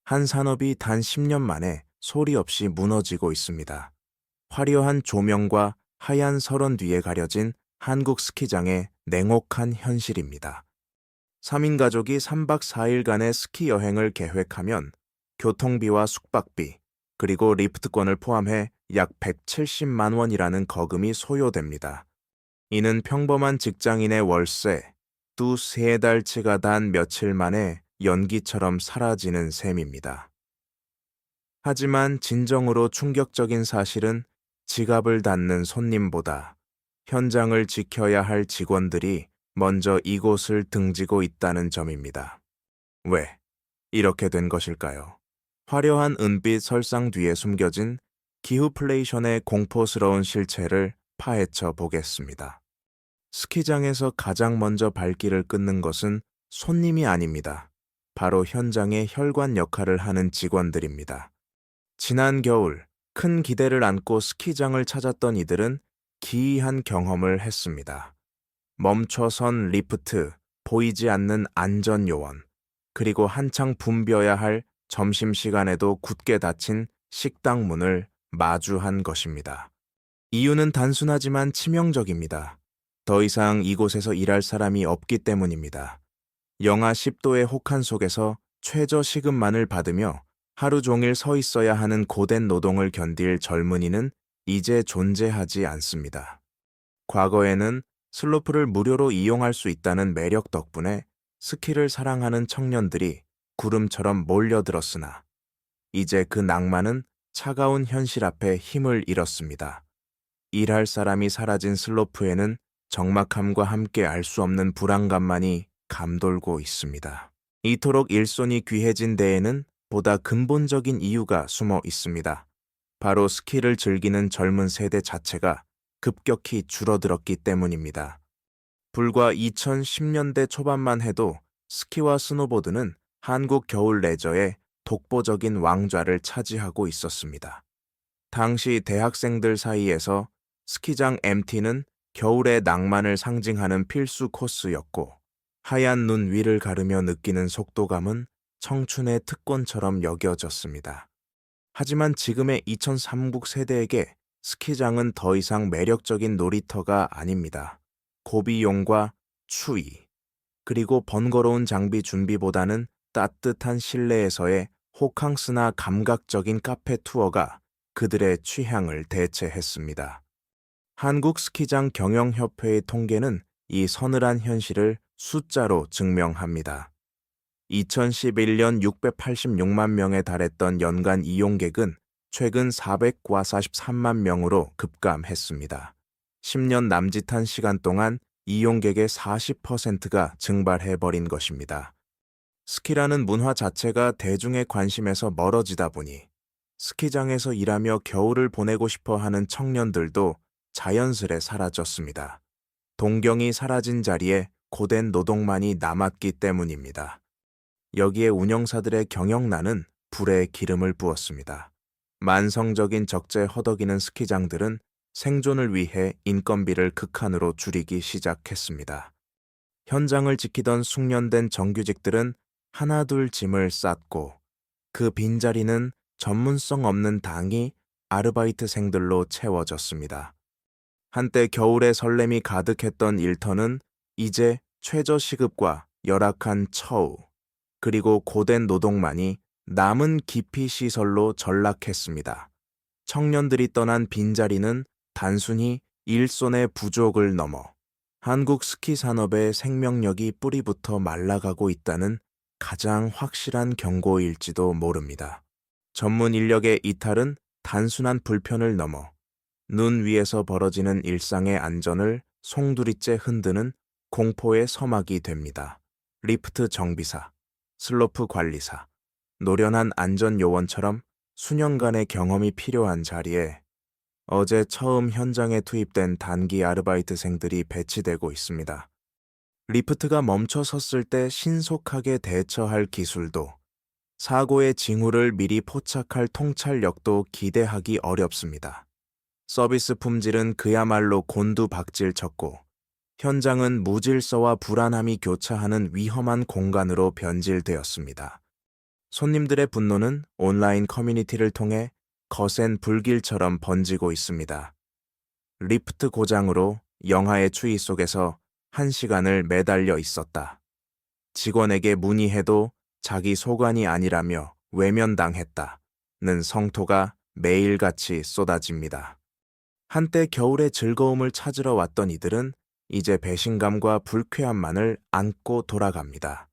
한 산업이 단 10년 만에 소리 없이 무너지고 있습니다. 화려한 조명과 하얀 설원 뒤에 가려진 한국 스키장의 냉혹한 현실입니다. 3인 가족이 3박 4일간의 스키 여행을 계획하면 교통비와 숙박비, 그리고 리프트권을 포함해 약 170만 원이라는 거금이 소요됩니다. 이는 평범한 직장인의 월세, 두세 달치가 단 며칠 만에 연기처럼 사라지는 셈입니다. 하지만 진정으로 충격적인 사실은 지갑을 닫는 손님보다 현장을 지켜야 할 직원들이 먼저 이곳을 등지고 있다는 점입니다. 왜 이렇게 된 것일까요? 화려한 은빛 설상 뒤에 숨겨진 기후플레이션의 공포스러운 실체를 파헤쳐 보겠습니다. 스키장에서 가장 먼저 발길을 끊는 것은 손님이 아닙니다. 바로 현장의 혈관 역할을 하는 직원들입니다. 지난 겨울 큰 기대를 안고 스키장을 찾았던 이들은 기이한 경험을 했습니다. 멈춰선 리프트, 보이지 않는 안전요원, 그리고 한창 붐벼야 할 점심시간에도 굳게 닫힌 식당 문을 마주한 것입니다. 이유는 단순하지만 치명적입니다. 더 이상 이곳에서 일할 사람이 없기 때문입니다. 영하 10도의 혹한 속에서 최저 시급만을 받으며 하루 종일 서 있어야 하는 고된 노동을 견딜 젊은이는 이제 존재하지 않습니다. 과거에는 슬로프를 무료로 이용할 수 있다는 매력 덕분에 스키를 사랑하는 청년들이 구름처럼 몰려들었으나 이제 그 낭만은 차가운 현실 앞에 힘을 잃었습니다. 일할 사람이 사라진 슬로프에는 적막함과 함께 알 수 없는 불안감만이 감돌고 있습니다. 이토록 일손이 귀해진 데에는 보다 근본적인 이유가 숨어 있습니다. 바로 스키를 즐기는 젊은 세대 자체가 급격히 줄어들었기 때문입니다. 불과 2010년대 초반만 해도 스키와 스노보드는 한국 겨울 레저의 독보적인 왕좌를 차지하고 있었습니다. 당시 대학생들 사이에서 스키장 MT는 겨울의 낭만을 상징하는 필수 코스였고, 하얀 눈 위를 가르며 느끼는 속도감은 청춘의 특권처럼 여겨졌습니다. 하지만 지금의 2003국 세대에게 스키장은 더 이상 매력적인 놀이터가 아닙니다. 고비용과 추위, 그리고 번거로운 장비 준비보다는 따뜻한 실내에서의 호캉스나 감각적인 카페 투어가 그들의 취향을 대체했습니다. 한국 스키장 경영협회의 통계는 이 서늘한 현실을 숫자로 증명합니다. 2011년 686만 명에 달했던 연간 이용객은 최근 443만 명으로 급감했습니다. 10년 남짓한 시간 동안 이용객의 40%가 증발해버린 것입니다. 스키라는 문화 자체가 대중의 관심에서 멀어지다 보니 스키장에서 일하며 겨울을 보내고 싶어 하는 청년들도 자연스레 사라졌습니다. 동경이 사라진 자리에 고된 노동만이 남았기 때문입니다. 여기에 운영사들의 경영난은 불에 기름을 부었습니다. 만성적인 적재 허덕이는 스키장들은 생존을 위해 인건비를 극한으로 줄이기 시작했습니다. 현장을 지키던 숙련된 정규직들은 하나둘 짐을 쌌고 그 빈자리는 전문성 없는 당이 아르바이트생들로 채워졌습니다. 한때 겨울의 설렘이 가득했던 일터는 이제 최저시급과 열악한 처우, 그리고 고된 노동만이 남은 기피 시설로 전락했습니다. 청년들이 떠난 빈자리는 단순히 일손의 부족을 넘어 한국 스키 산업의 생명력이 뿌리부터 말라가고 있다는 가장 확실한 경고일지도 모릅니다. 전문 인력의 이탈은 단순한 불편을 넘어 눈 위에서 벌어지는 일상의 안전을 송두리째 흔드는 공포의 서막이 됩니다. 리프트 정비사, 슬로프 관리사, 노련한 안전요원처럼 수년간의 경험이 필요한 자리에 어제 처음 현장에 투입된 단기 아르바이트생들이 배치되고 있습니다. 리프트가 멈춰 섰을 때 신속하게 대처할 기술도, 사고의 징후를 미리 포착할 통찰력도 기대하기 어렵습니다. 서비스 품질은 그야말로 곤두박질쳤고, 현장은 무질서와 불안함이 교차하는 위험한 공간으로 변질되었습니다. 손님들의 분노는 온라인 커뮤니티를 통해 거센 불길처럼 번지고 있습니다. 리프트 고장으로 영하의 추위 속에서 1시간을 매달려 있었다. 직원에게 문의해도 자기 소관이 아니라며 외면당했다는 성토가 매일같이 쏟아집니다. 한때 겨울의 즐거움을 찾으러 왔던 이들은 이제 배신감과 불쾌함만을 안고 돌아갑니다.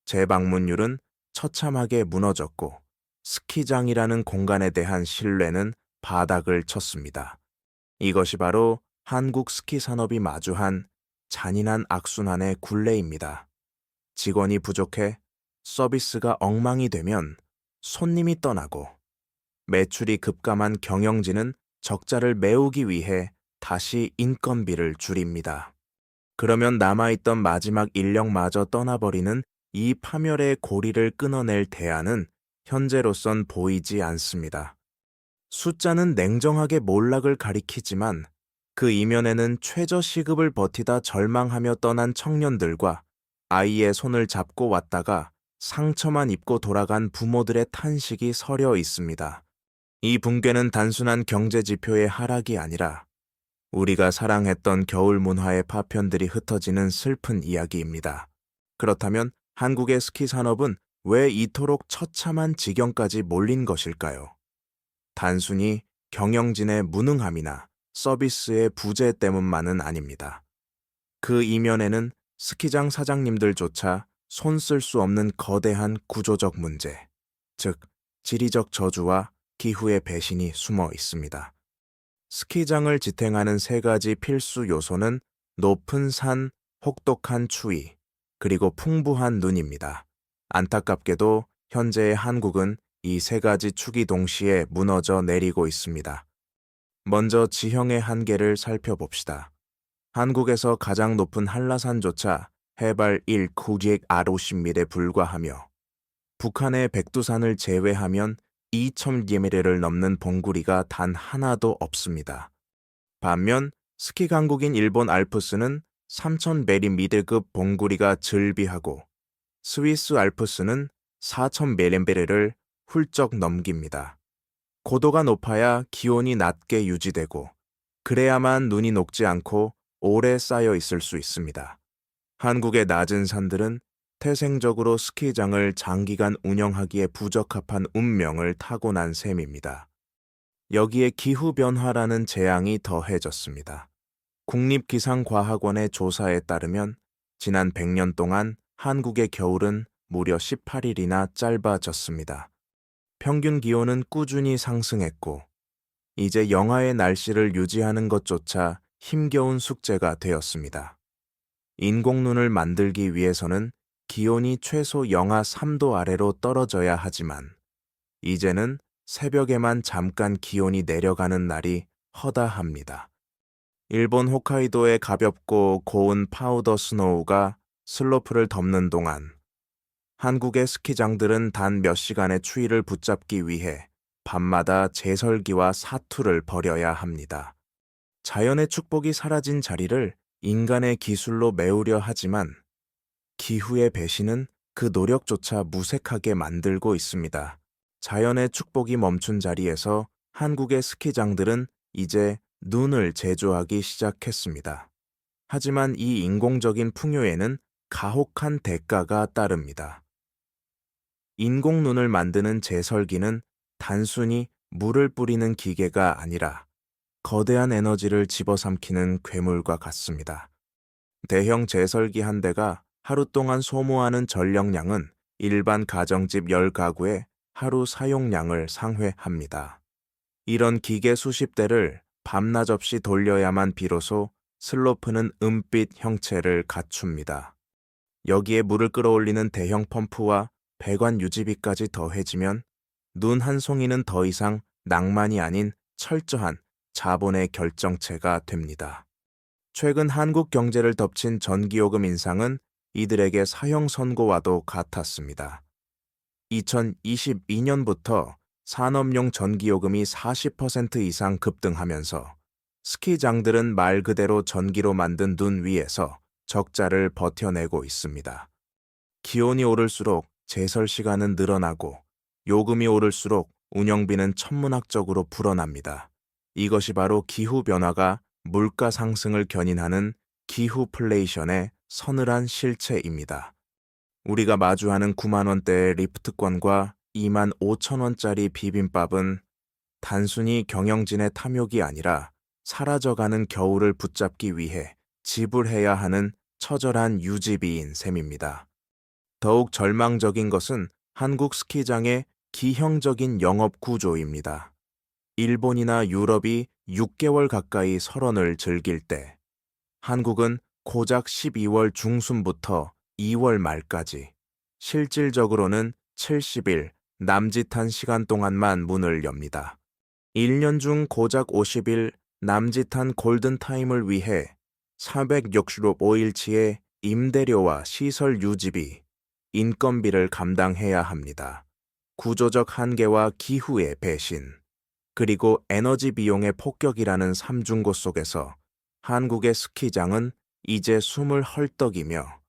재방문율은 처참하게 무너졌고 스키장이라는 공간에 대한 신뢰는 바닥을 쳤습니다. 이것이 바로 한국 스키 산업이 마주한 잔인한 악순환의 굴레입니다. 직원이 부족해 서비스가 엉망이 되면 손님이 떠나고 매출이 급감한 경영진은 적자를 메우기 위해 다시 인건비를 줄입니다. 그러면 남아있던 마지막 인력마저 떠나버리는 이 파멸의 고리를 끊어낼 대안은 현재로선 보이지 않습니다. 숫자는 냉정하게 몰락을 가리키지만 그 이면에는 최저 시급을 버티다 절망하며 떠난 청년들과 아이의 손을 잡고 왔다가 상처만 입고 돌아간 부모들의 탄식이 서려 있습니다. 이 붕괴는 단순한 경제 지표의 하락이 아니라 우리가 사랑했던 겨울 문화의 파편들이 흩어지는 슬픈 이야기입니다. 그렇다면 한국의 스키 산업은 왜 이토록 처참한 지경까지 몰린 것일까요? 단순히 경영진의 무능함이나 서비스의 부재 때문만은 아닙니다. 그 이면에는 스키장 사장님들조차 손 쓸 수 없는 거대한 구조적 문제, 즉 지리적 저주와 기후의 배신이 숨어 있습니다. 스키장을 지탱하는 3가지 필수 요소는 높은 산, 혹독한 추위, 그리고 풍부한 눈입니다. 안타깝게도 현재의 한국은 이 3가지 축이 동시에 무너져 내리고 있습니다. 먼저 지형의 한계를 살펴봅시다. 한국에서 가장 높은 한라산조차 해발 1,950m에 불과하며 북한의 백두산을 제외하면 2,000m를 넘는 봉우리가 단 하나도 없습니다. 반면 스키 강국인 일본 알프스는 3,000m급 봉우리가 즐비하고 스위스 알프스는 4,000m를 훌쩍 넘깁니다. 고도가 높아야 기온이 낮게 유지되고 그래야만 눈이 녹지 않고 오래 쌓여 있을 수 있습니다. 한국의 낮은 산들은 태생적으로 스키장을 장기간 운영하기에 부적합한 운명을 타고난 셈입니다. 여기에 기후변화라는 재앙이 더해졌습니다. 국립기상과학원의 조사에 따르면 지난 100년 동안 한국의 겨울은 무려 18일이나 짧아졌습니다. 평균 기온은 꾸준히 상승했고 이제 영하의 날씨를 유지하는 것조차 힘겨운 숙제가 되었습니다. 인공눈을 만들기 위해서는 기온이 최소 영하 3도 아래로 떨어져야 하지만 이제는 새벽에만 잠깐 기온이 내려가는 날이 허다합니다. 일본 홋카이도의 가볍고 고운 파우더 스노우가 슬로프를 덮는 동안 한국의 스키장들은 단 몇 시간의 추위를 붙잡기 위해 밤마다 제설기와 사투를 벌여야 합니다. 자연의 축복이 사라진 자리를 인간의 기술로 메우려 하지만 기후의 배신은 그 노력조차 무색하게 만들고 있습니다. 자연의 축복이 멈춘 자리에서 한국의 스키장들은 이제 눈을 제조하기 시작했습니다. 하지만 이 인공적인 풍요에는 가혹한 대가가 따릅니다. 인공눈을 만드는 제설기는 단순히 물을 뿌리는 기계가 아니라 거대한 에너지를 집어삼키는 괴물과 같습니다. 대형 제설기 한 대가 하루 동안 소모하는 전력량은 일반 가정집 10가구의 하루 사용량을 상회합니다. 이런 기계 수십 대를 밤낮 없이 돌려야만 비로소 슬로프는 은빛 형체를 갖춥니다. 여기에 물을 끌어올리는 대형 펌프와 배관 유지비까지 더해지면 눈 한 송이는 더 이상 낭만이 아닌 철저한 자본의 결정체가 됩니다. 최근 한국 경제를 덮친 전기요금 인상은 이들에게 사형 선고와도 같았습니다. 2022년부터 산업용 전기요금이 40% 이상 급등하면서 스키장들은 말 그대로 전기로 만든 눈 위에서 적자를 버텨내고 있습니다. 기온이 오를수록 제설 시간은 늘어나고 요금이 오를수록 운영비는 천문학적으로 불어납니다. 이것이 바로 기후변화가 물가 상승을 견인하는 기후플레이션의 서늘한 실체입니다. 우리가 마주하는 9만 원대의 리프트권과 2만 5천 원짜리 비빔밥은 단순히 경영진의 탐욕이 아니라 사라져가는 겨울을 붙잡기 위해 지불해야 하는 처절한 유지비인 셈입니다. 더욱 절망적인 것은 한국 스키장의 기형적인 영업 구조입니다. 일본이나 유럽이 6개월 가까이 설원을 즐길 때 한국은 고작 12월 중순부터 2월 말까지 실질적으로는 70일 남짓한 시간 동안만 문을 엽니다. 1년 중 고작 50일 남짓한 골든타임을 위해 465일치의 임대료와 시설 유지비, 인건비를 감당해야 합니다. 구조적 한계와 기후의 배신, 그리고 에너지 비용의 폭격이라는 삼중고 속에서 한국의 스키장은 이제 숨을 헐떡이며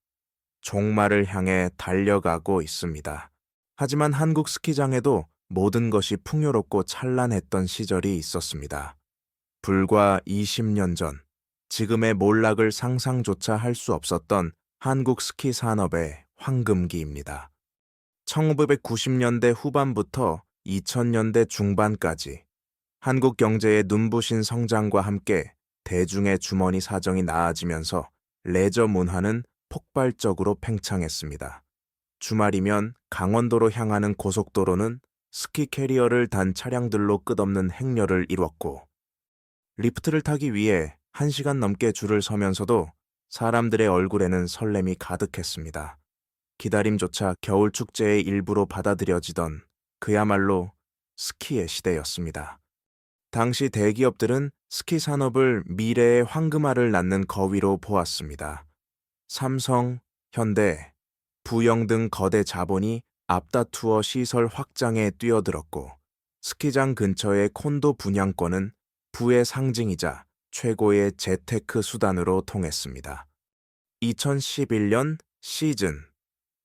종말을 향해 달려가고 있습니다. 하지만 한국 스키장에도 모든 것이 풍요롭고 찬란했던 시절이 있었습니다. 불과 20년 전, 지금의 몰락을 상상조차 할 수 없었던 한국 스키 산업의 황금기입니다. 1990년대 후반부터 2000년대 중반까지 한국 경제의 눈부신 성장과 함께 대중의 주머니 사정이 나아지면서 레저 문화는 폭발적으로 팽창했습니다. 주말이면 강원도로 향하는 고속도로는 스키 캐리어를 단 차량들로 끝없는 행렬을 이뤘고, 리프트를 타기 위해 1시간 넘게 줄을 서면서도 사람들의 얼굴에는 설렘이 가득했습니다. 기다림조차 겨울 축제의 일부로 받아들여지던 그야말로 스키의 시대였습니다. 당시 대기업들은 스키 산업을 미래의 황금알을 낳는 거위로 보았습니다. 삼성, 현대, 부영 등 거대 자본이 앞다투어 시설 확장에 뛰어들었고, 스키장 근처의 콘도 분양권은 부의 상징이자 최고의 재테크 수단으로 통했습니다. 2011년 시즌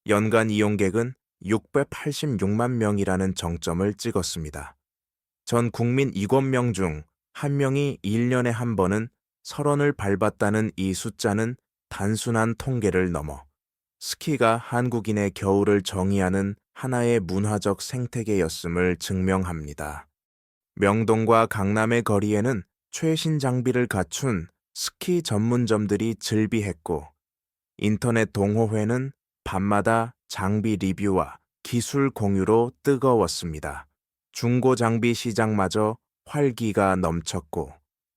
연간 이용객은 686만 명이라는 정점을 찍었습니다. 전 국민 7명 중 1명이 1년에 한 번은 설원을 밟았다는 이 숫자는 단순한 통계를 넘어 스키가 한국인의 겨울을 정의하는 하나의 문화적 생태계였음을 증명합니다. 명동과 강남의 거리에는 최신 장비를 갖춘 스키 전문점들이 즐비했고, 인터넷 동호회는 밤마다 장비 리뷰와 기술 공유로 뜨거웠습니다. 중고 장비 시장마저 활기가 넘쳤고,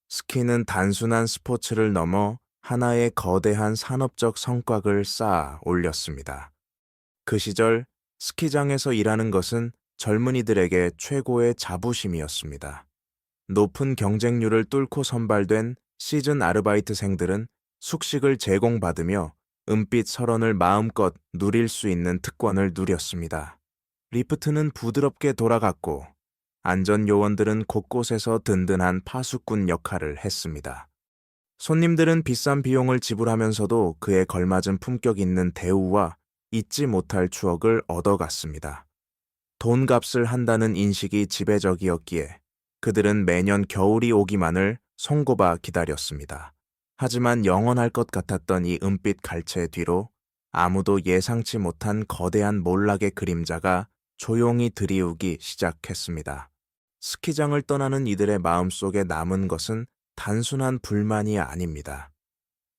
스키는 단순한 스포츠를 넘어 하나의 거대한 산업적 성곽을 쌓아 올렸습니다. 그 시절 스키장에서 일하는 것은 젊은이들에게 최고의 자부심이었습니다. 높은 경쟁률을 뚫고 선발된 시즌 아르바이트생들은 숙식을 제공받으며 은빛 설원을 마음껏 누릴 수 있는 특권을 누렸습니다. 리프트는 부드럽게 돌아갔고, 안전요원들은 곳곳에서 든든한 파수꾼 역할을 했습니다. 손님들은 비싼 비용을 지불하면서도 그에 걸맞은 품격 있는 대우와 잊지 못할 추억을 얻어갔습니다. 돈값을 한다는 인식이 지배적이었기에 그들은 매년 겨울이 오기만을 손꼽아 기다렸습니다. 하지만 영원할 것 같았던 이 은빛 갈채 뒤로 아무도 예상치 못한 거대한 몰락의 그림자가 조용히 드리우기 시작했습니다. 스키장을 떠나는 이들의 마음속에 남은 것은 단순한 불만이 아닙니다.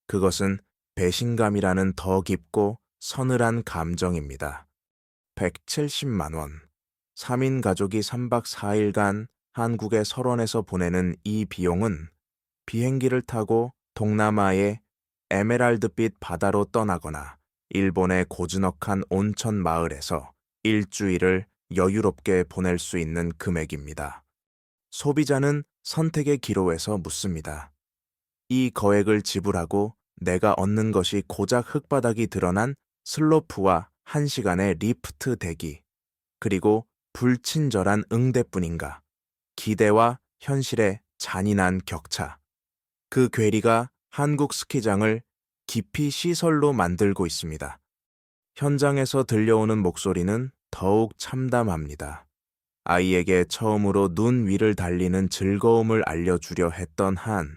그것은 배신감이라는 더 깊고 서늘한 감정입니다. 170만 원. 3인 가족이 3박 4일간 한국의 설원에서 보내는 이 비용은 비행기를 타고 동남아의 에메랄드빛 바다로 떠나거나 일본의 고즈넉한 온천 마을에서 일주일을 여유롭게 보낼 수 있는 금액입니다. 소비자는 선택의 기로에서 묻습니다. 이 거액을 지불하고 내가 얻는 것이 고작 흙바닥이 드러난 슬로프와 1시간의 리프트 대기, 그리고 불친절한 응대뿐인가? 기대와 현실의 잔인한 격차. 그 괴리가 한국 스키장을 깊이 시설로 만들고 있습니다. 현장에서 들려오는 목소리는 더욱 참담합니다. 아이에게 처음으로 눈 위를 달리는 즐거움을 알려주려 했던 한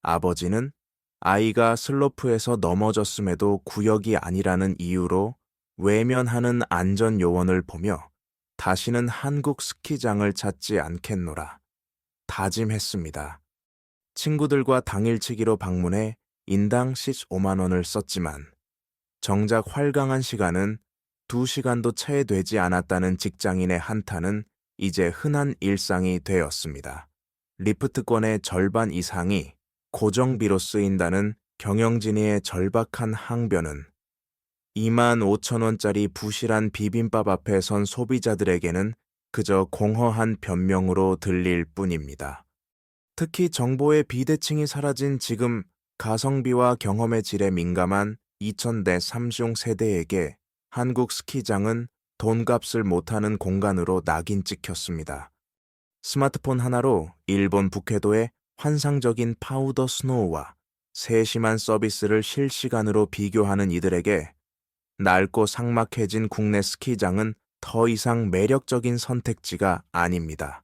아버지는 아이가 슬로프에서 넘어졌음에도 구역이 아니라는 이유로 외면하는 안전 요원을 보며 다시는 한국 스키장을 찾지 않겠노라 다짐했습니다. 친구들과 당일치기로 방문해 인당 15만 원을 썼지만 정작 활강한 시간은 2시간도 채 되지 않았다는 직장인의 한탄은 이제 흔한 일상이 되었습니다. 리프트권의 절반 이상이 고정비로 쓰인다는 경영진의 절박한 항변은 2만 5천 원짜리 부실한 비빔밥 앞에 선 소비자들에게는 그저 공허한 변명으로 들릴 뿐입니다. 특히 정보의 비대칭이 사라진 지금 가성비와 경험의 질에 민감한 2000대 삼중 세대에게 한국 스키장은 돈값을 못하는 공간으로 낙인 찍혔습니다. 스마트폰 하나로 일본 북해도의 환상적인 파우더 스노우와 세심한 서비스를 실시간으로 비교하는 이들에게 낡고 삭막해진 국내 스키장은 더 이상 매력적인 선택지가 아닙니다.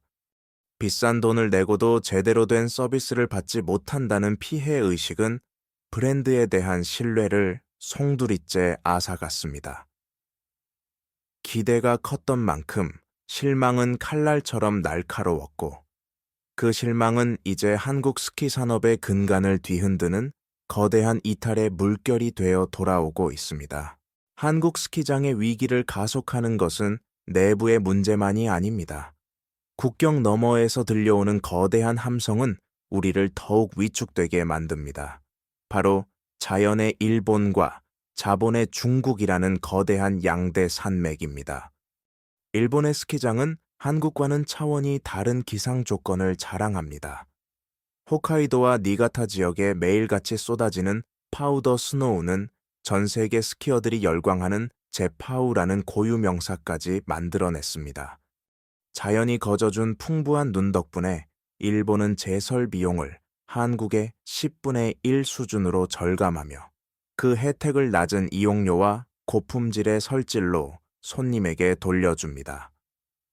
비싼 돈을 내고도 제대로 된 서비스를 받지 못한다는 피해의식은 브랜드에 대한 신뢰를 송두리째 앗아갔습니다. 기대가 컸던 만큼 실망은 칼날처럼 날카로웠고 그 실망은 이제 한국 스키 산업의 근간을 뒤흔드는 거대한 이탈의 물결이 되어 돌아오고 있습니다. 한국 스키장의 위기를 가속하는 것은 내부의 문제만이 아닙니다. 국경 너머에서 들려오는 거대한 함성은 우리를 더욱 위축되게 만듭니다. 바로 자연의 일본과 자본의 중국이라는 거대한 양대 산맥입니다. 일본의 스키장은 한국과는 차원이 다른 기상 조건을 자랑합니다. 홋카이도와 니가타 지역에 매일같이 쏟아지는 파우더 스노우는 전 세계 스키어들이 열광하는 제파우라는 고유 명사까지 만들어냈습니다. 자연이 거저준 풍부한 눈 덕분에 일본은 제설 비용을 한국의 10분의 1 수준으로 절감하며 그 혜택을 낮은 이용료와 고품질의 설질로 손님에게 돌려줍니다.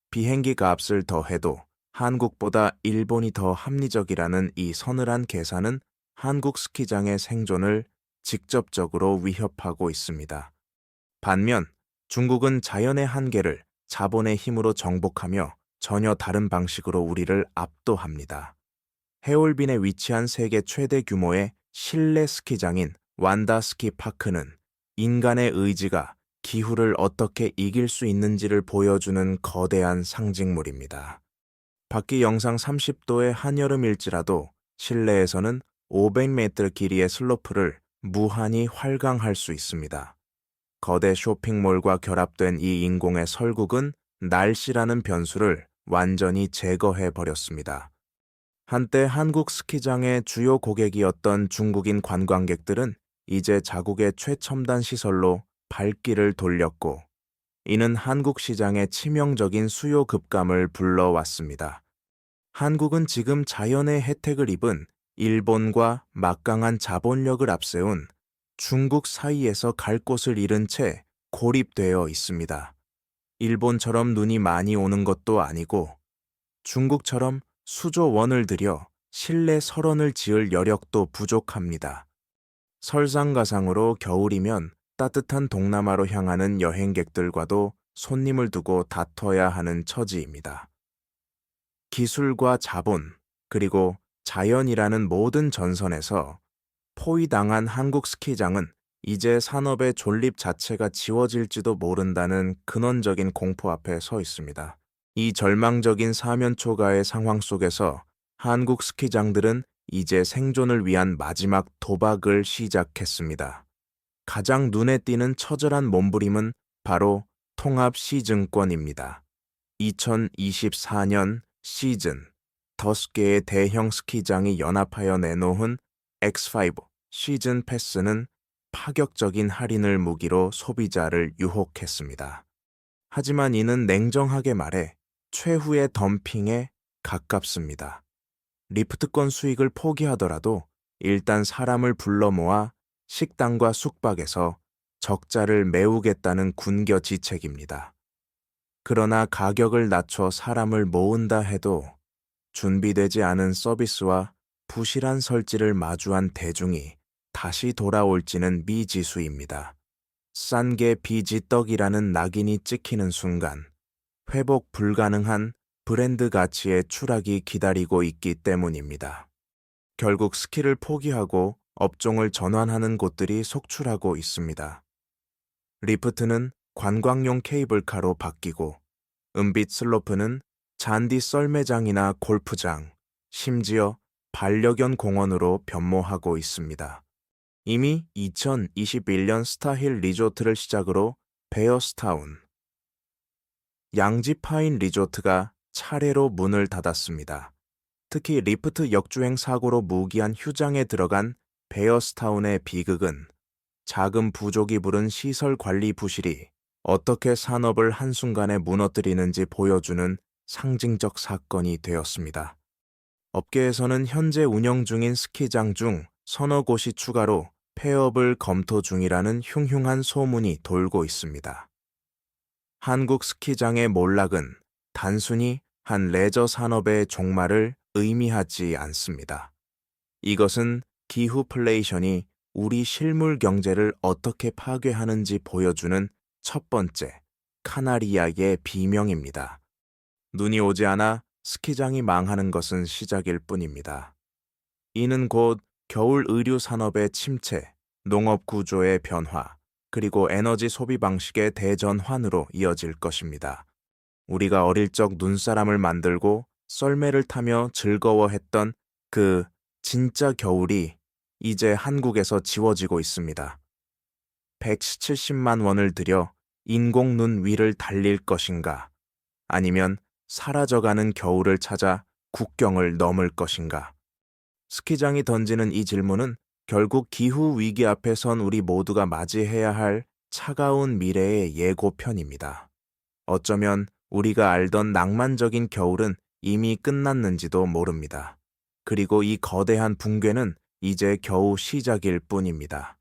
비행기 값을 더해도 한국보다 일본이 더 합리적이라는 이 서늘한 계산은 한국 스키장의 생존을 직접적으로 위협하고 있습니다. 반면 중국은 자연의 한계를 자본의 힘으로 정복하며 전혀 다른 방식으로 우리를 압도합니다. 해올빈에 위치한 세계 최대 규모의 실내 스키장인 완다 스키파크는 인간의 의지가 기후를 어떻게 이길 수 있는지를 보여주는 거대한 상징물입니다. 밖이 영상 30도의 한여름일지라도 실내에서는 500m 길이의 슬로프를 무한히 활강할 수 있습니다. 거대 쇼핑몰과 결합된 이 인공의 설국은 날씨라는 변수를 완전히 제거해버렸습니다. 한때 한국 스키장의 주요 고객이었던 중국인 관광객들은 이제 자국의 최첨단 시설로 발길을 돌렸고 이는 한국 시장의 치명적인 수요 급감을 불러왔습니다. 한국은 지금 자연의 혜택을 입은 일본과 막강한 자본력을 앞세운 중국 사이에서 갈 곳을 잃은 채 고립되어 있습니다. 일본처럼 눈이 많이 오는 것도 아니고 중국처럼 수조 원을 들여 실내 설원을 지을 여력도 부족합니다. 설상가상으로 겨울이면 따뜻한 동남아로 향하는 여행객들과도 손님을 두고 다퉈야 하는 처지입니다. 기술과 자본, 그리고 자연이라는 모든 전선에서 포위당한 한국 스키장은 이제 산업의 존립 자체가 지워질지도 모른다는 근원적인 공포 앞에 서 있습니다. 이 절망적인 사면초가의 상황 속에서 한국 스키장들은 이제 생존을 위한 마지막 도박을 시작했습니다. 가장 눈에 띄는 처절한 몸부림은 바로 통합시즌권입니다. 2024년 시즌 5개의 대형 스키장이 연합하여 내놓은 X5 시즌 패스는 파격적인 할인을 무기로 소비자를 유혹했습니다. 하지만 이는 냉정하게 말해 최후의 덤핑에 가깝습니다. 리프트권 수익을 포기하더라도 일단 사람을 불러 모아 식당과 숙박에서 적자를 메우겠다는 군겨지책입니다. 그러나 가격을 낮춰 사람을 모은다 해도 준비되지 않은 서비스와 부실한 설치를 마주한 대중이 다시 돌아올지는 미지수입니다. 싼 게 비지떡이라는 낙인이 찍히는 순간 회복 불가능한 브랜드 가치의 추락이 기다리고 있기 때문입니다. 결국 스킬을 포기하고 업종을 전환하는 곳들이 속출하고 있습니다. 리프트는 관광용 케이블카로 바뀌고 은빛 슬로프는 잔디 썰매장이나 골프장, 심지어 반려견 공원으로 변모하고 있습니다. 이미 2021년 스타힐 리조트를 시작으로 베어스타운, 양지 파인 리조트가 차례로 문을 닫았습니다. 특히 리프트 역주행 사고로 무기한 휴장에 들어간 베어스타운의 비극은 자금 부족이 부른 시설 관리 부실이 어떻게 산업을 한순간에 무너뜨리는지 보여주는 상징적 사건이 되었습니다. 업계에서는 현재 운영 중인 스키장 중 서너 곳이 추가로 폐업을 검토 중이라는 흉흉한 소문이 돌고 있습니다. 한국 스키장의 몰락은 단순히 한 레저 산업의 종말을 의미하지 않습니다. 이것은 기후플레이션이 우리 실물 경제를 어떻게 파괴하는지 보여주는 첫 번째 카나리아의 비명입니다. 눈이 오지 않아 스키장이 망하는 것은 시작일 뿐입니다. 이는 곧 겨울 의류 산업의 침체, 농업 구조의 변화, 그리고 에너지 소비 방식의 대전환으로 이어질 것입니다. 우리가 어릴 적 눈사람을 만들고 썰매를 타며 즐거워했던 그 진짜 겨울이 이제 한국에서 지워지고 있습니다. 170만 원을 들여 인공 눈 위를 달릴 것인가? 아니면 사라져가는 겨울을 찾아 국경을 넘을 것인가? 스키장이 던지는 이 질문은 결국 기후 위기 앞에 선 우리 모두가 맞이해야 할 차가운 미래의 예고편입니다. 어쩌면 우리가 알던 낭만적인 겨울은 이미 끝났는지도 모릅니다. 그리고 이 거대한 붕괴는 이제 겨우 시작일 뿐입니다.